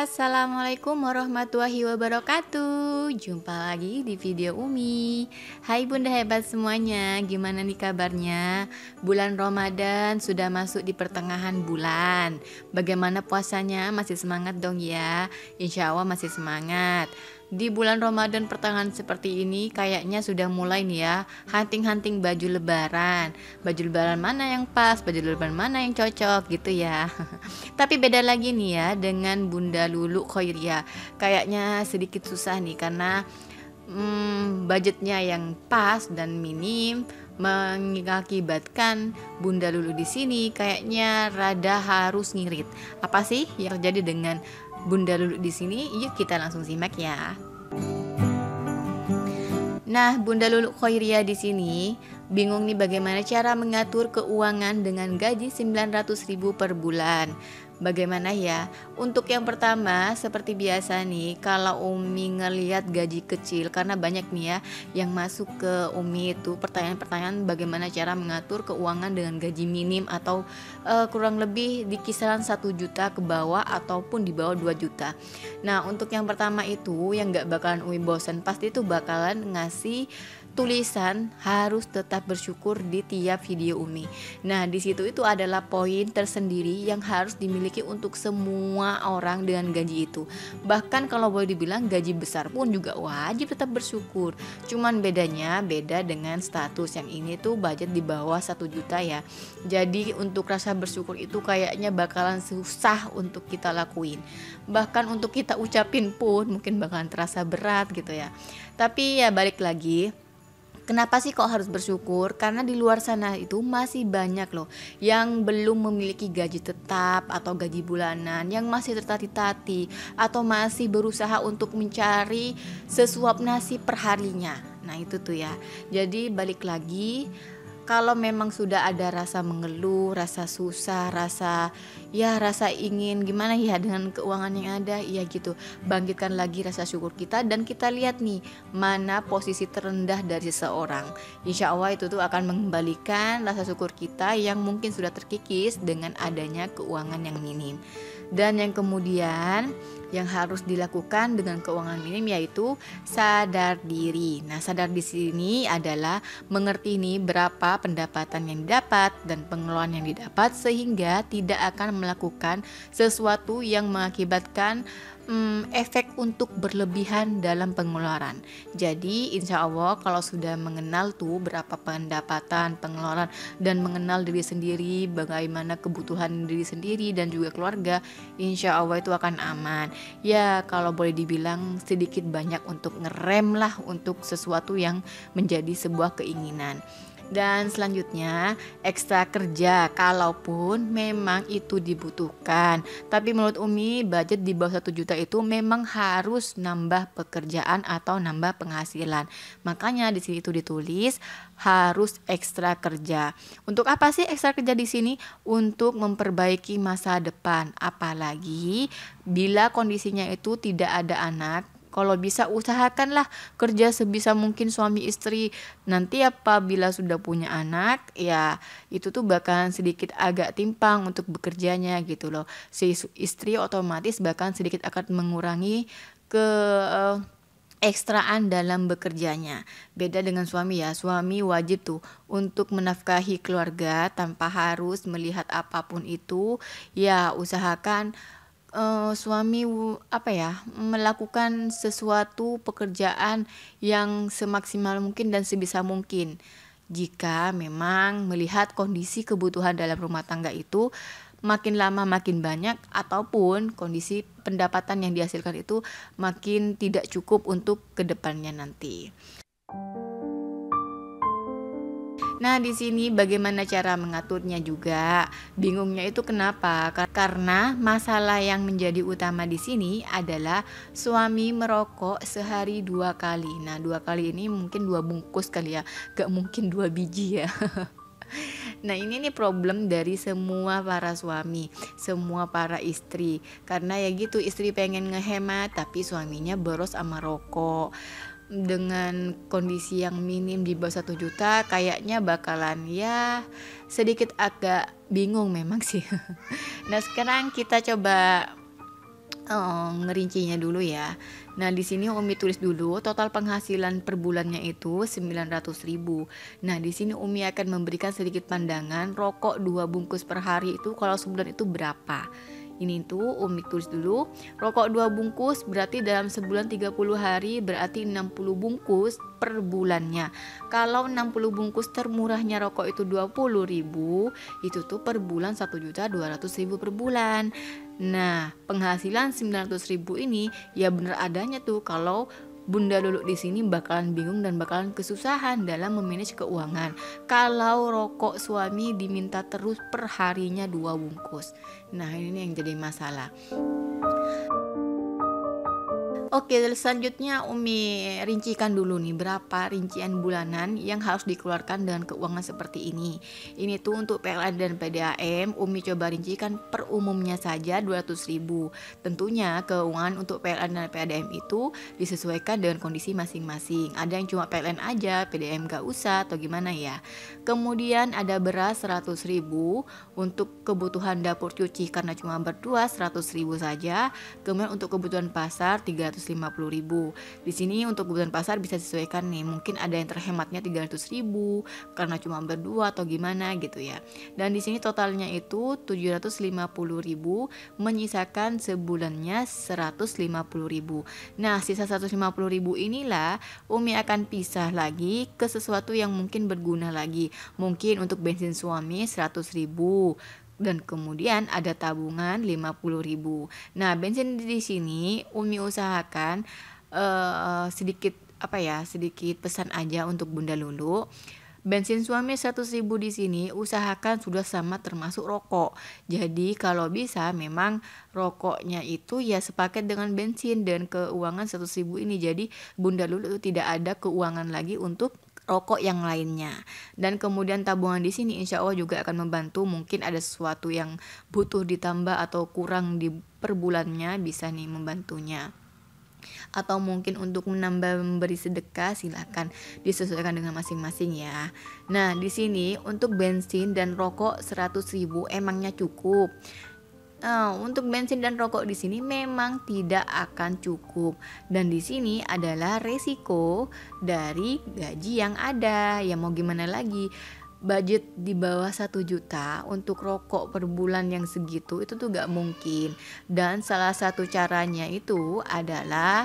Assalamualaikum warahmatullahi wabarakatuh. Jumpa lagi di video Umi. Hai bunda hebat semuanya, gimana nih kabarnya? Bulan Ramadan sudah masuk di pertengahan bulan. Bagaimana puasanya? Masih semangat dong ya? Insya Allah masih semangat. Di bulan Ramadan pertengahan seperti ini kayaknya sudah mulai nih ya, hunting-hunting baju lebaran. Baju lebaran mana yang pas, baju lebaran mana yang cocok gitu ya. Tapi beda lagi nih ya dengan Bunda Lulu Khoiria. Kayaknya sedikit susah nih karena budgetnya yang pas dan minim mengakibatkan Bunda Lulu di sini kayaknya rada harus ngirit. Apa sih yang terjadi dengan Bunda Lulu di sini? Yuk kita langsung simak ya. Nah, Bunda Lulu Khoiria di sini bingung nih bagaimana cara mengatur keuangan dengan gaji 900.000 per bulan. Bagaimana ya? Untuk yang pertama, seperti biasa nih, kalau Umi ngelihat gaji kecil, karena banyak nih ya yang masuk ke Umi itu pertanyaan-pertanyaan bagaimana cara mengatur keuangan dengan gaji minim atau kurang lebih di kisaran 1 juta ke bawah ataupun di bawah 2 juta. Nah, untuk yang pertama itu yang gak bakalan Umi bosan, pasti itu bakalan ngasih tulisan harus tetap bersyukur di tiap video Umi. Nah, di situ itu adalah poin tersendiri yang harus dimiliki untuk semua orang dengan gaji itu. Bahkan kalau boleh dibilang gaji besar pun juga wajib tetap bersyukur. Cuman bedanya beda dengan status yang ini tuh budget di bawah 1 juta ya. Jadi untuk rasa bersyukur itu kayaknya bakalan susah untuk kita lakuin. Bahkan untuk kita ucapin pun mungkin bakalan terasa berat gitu ya. Tapi ya balik lagi, kenapa sih kok harus bersyukur? Karena di luar sana itu masih banyak loh yang belum memiliki gaji tetap atau gaji bulanan, yang masih tertati-tati atau masih berusaha untuk mencari sesuap nasi perharinya. Nah itu tuh ya. Jadi balik lagi, kalau memang sudah ada rasa mengeluh, rasa susah, rasa ingin gimana ya dengan keuangan yang ada, ya gitu. Bangkitkan lagi rasa syukur kita dan kita lihat nih mana posisi terendah dari seseorang. Insya Allah itu tuh akan mengembalikan rasa syukur kita yang mungkin sudah terkikis dengan adanya keuangan yang minim. Dan yang kemudian yang harus dilakukan dengan keuangan minim yaitu sadar diri. Nah, sadar di sini adalah mengerti nih berapa pendapatan yang didapat dan pengeluaran yang didapat sehingga tidak akan melakukan sesuatu yang mengakibatkan efek untuk berlebihan dalam pengeluaran. Jadi insya Allah kalau sudah mengenal tuh berapa pendapatan, pengeluaran dan mengenal diri sendiri, bagaimana kebutuhan diri sendiri dan juga keluarga, insya Allah itu akan aman. Ya kalau boleh dibilang sedikit banyak untuk ngerem lah untuk sesuatu yang menjadi sebuah keinginan. Dan selanjutnya ekstra kerja kalaupun memang itu dibutuhkan. Tapi menurut Umi budget di bawah 1 juta itu memang harus nambah pekerjaan atau nambah penghasilan. Makanya di sini itu ditulis harus ekstra kerja. Untuk apa sih ekstra kerja di sini? Untuk memperbaiki masa depan. Apalagi bila kondisinya itu tidak ada anak. Kalau bisa usahakanlah kerja sebisa mungkin suami istri. Nanti apabila sudah punya anak, ya itu tuh bakalan sedikit agak timpang untuk bekerjanya gitu loh. Si istri otomatis bahkan sedikit akan mengurangi ke ekstraan dalam bekerjanya. Beda dengan suami ya, suami wajib tuh untuk menafkahi keluarga tanpa harus melihat apapun itu. Ya usahakan suami melakukan sesuatu pekerjaan yang semaksimal mungkin dan sebisa mungkin. Jika memang melihat kondisi kebutuhan dalam rumah tangga itu makin lama makin banyak ataupun kondisi pendapatan yang dihasilkan itu makin tidak cukup untuk kedepannya nanti. Nah, di sini bagaimana cara mengaturnya juga. Bingungnya itu kenapa? Karena masalah yang menjadi utama di sini adalah suami merokok sehari 2 kali. Nah, 2 kali ini mungkin 2 bungkus kali ya. Gak mungkin 2 biji ya. Nah, ini nih problem dari semua para suami, semua para istri. Karena ya gitu, istri pengen ngehemat tapi suaminya boros sama rokok. Dengan kondisi yang minim di bawah 1 juta kayaknya bakalan ya sedikit agak bingung memang sih. Nah sekarang kita coba ngerincinya dulu ya. Nah, di sini Umi tulis dulu total penghasilan per bulannya itu 900.000. Nah, di sini Umi akan memberikan sedikit pandangan rokok 2 bungkus per hari itu kalau sebulan itu berapa. Ini tuh Umi tulis dulu, rokok 2 bungkus berarti dalam sebulan 30 hari berarti 60 bungkus per bulannya. Kalau 60 bungkus termurahnya rokok itu 20.000, itu tuh per bulan 1.200.000 per bulan. Nah, penghasilan 900.000 ini ya bener adanya tuh kalau Bunda Lulu di sini bakalan bingung dan bakalan kesusahan dalam memanage keuangan kalau rokok suami diminta terus per harinya 2 bungkus. Nah, ini yang jadi masalah. Oke, selanjutnya Umi rincikan dulu nih berapa rincian bulanan yang harus dikeluarkan dengan keuangan seperti ini. Ini tuh untuk PLN dan PDAM, Umi coba rincikan per umumnya saja 200.000. Tentunya keuangan untuk PLN dan PDAM itu disesuaikan dengan kondisi masing-masing. Ada yang cuma PLN aja, PDAM gak usah atau gimana ya. Kemudian ada beras 100.000 untuk kebutuhan dapur cuci karena cuma berdua 100.000 saja. Kemudian untuk kebutuhan pasar 350.000. Di sini untuk kebutuhan pasar bisa disesuaikan nih, mungkin ada yang terhematnya 300.000 karena cuma berdua atau gimana gitu ya. Dan di sini totalnya itu 750.000, menyisakan sebulannya 150.000. Nah, sisa 150.000 inilah Umi akan pisah lagi ke sesuatu yang mungkin berguna lagi. Mungkin untuk bensin suami 100.000. Dan kemudian ada tabungan 50.000. Nah, bensin di sini Umi usahakan sedikit sedikit pesan aja untuk Bunda Lulu. Bensin suami 100.000 di sini usahakan sudah sama termasuk rokok. Jadi kalau bisa memang rokoknya itu ya sepaket dengan bensin dan keuangan 100.000 ini. Jadi Bunda Lulu tidak ada keuangan lagi untuk rokok yang lainnya. Dan kemudian tabungan di sini insya Allah juga akan membantu, mungkin ada sesuatu yang butuh ditambah atau kurang di per bulannya bisa nih membantunya. Atau mungkin untuk menambah memberi sedekah silahkan disesuaikan dengan masing-masing ya. Nah, di sini untuk bensin dan rokok 100.000 emangnya cukup? Untuk bensin dan rokok di sini memang tidak akan cukup, dan di sini adalah resiko dari gaji yang ada. Ya mau gimana lagi, budget di bawah 1 juta untuk rokok per bulan yang segitu itu tuh gak mungkin. Dan salah satu caranya itu adalah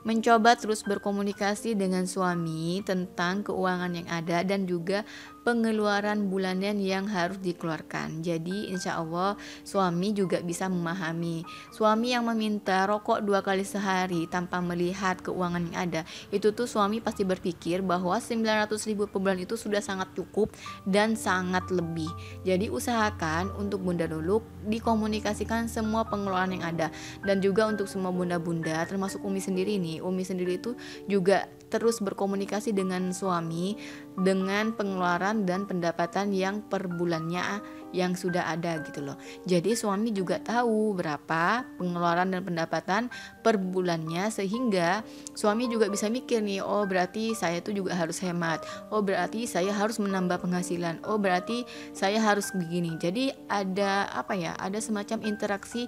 mencoba terus berkomunikasi dengan suami tentang keuangan yang ada dan juga pengeluaran bulanan yang harus dikeluarkan. Jadi insya Allah suami juga bisa memahami. Suami yang meminta rokok 2 kali sehari tanpa melihat keuangan yang ada, itu tuh suami pasti berpikir bahwa 900.000 per bulan itu sudah sangat cukup dan sangat lebih. Jadi usahakan untuk Bunda Lulu dikomunikasikan semua pengeluaran yang ada. Dan juga untuk semua bunda-bunda termasuk Umi sendiri nih, Umi sendiri itu juga terus berkomunikasi dengan suami dengan pengeluaran dan pendapatan yang per bulannya yang sudah ada gitu loh. Jadi suami juga tahu berapa pengeluaran dan pendapatan per bulannya, sehingga suami juga bisa mikir nih, oh berarti saya tuh juga harus hemat, oh berarti saya harus menambah penghasilan, oh berarti saya harus begini. Jadi ada ada semacam interaksi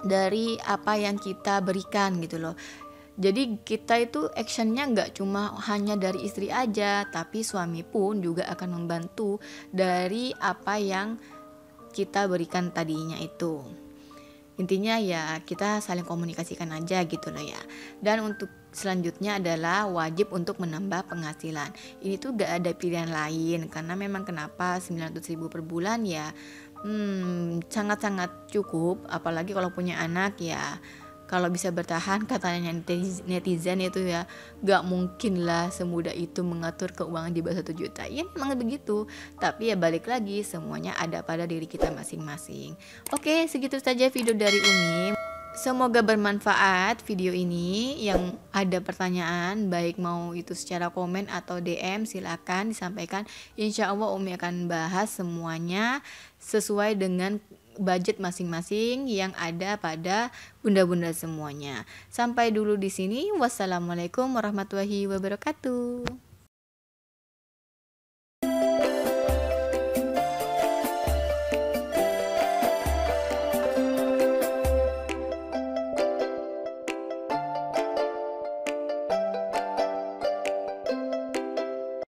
dari apa yang kita berikan gitu loh. Jadi kita itu actionnya nggak cuma hanya dari istri aja, tapi suami pun juga akan membantu dari apa yang kita berikan tadinya itu. Intinya ya kita saling komunikasikan aja gitu loh ya. Dan untuk selanjutnya adalah wajib untuk menambah penghasilan. Ini tuh gak ada pilihan lain, karena memang kenapa 900.000 per bulan ya sangat-sangat cukup, apalagi kalau punya anak ya. Kalau bisa bertahan, katanya netizen itu ya, gak mungkin lah semudah itu mengatur keuangan di bawah 1 juta. Ya memang begitu, tapi ya balik lagi semuanya ada pada diri kita masing-masing. Oke, segitu saja video dari Umi. Semoga bermanfaat video ini. Yang ada pertanyaan, baik mau itu secara komen atau DM, silakan disampaikan. Insya Allah Umi akan bahas semuanya sesuai dengan budget masing-masing yang ada pada bunda-bunda semuanya. Sampai dulu di sini. Wassalamualaikum warahmatullahi wabarakatuh.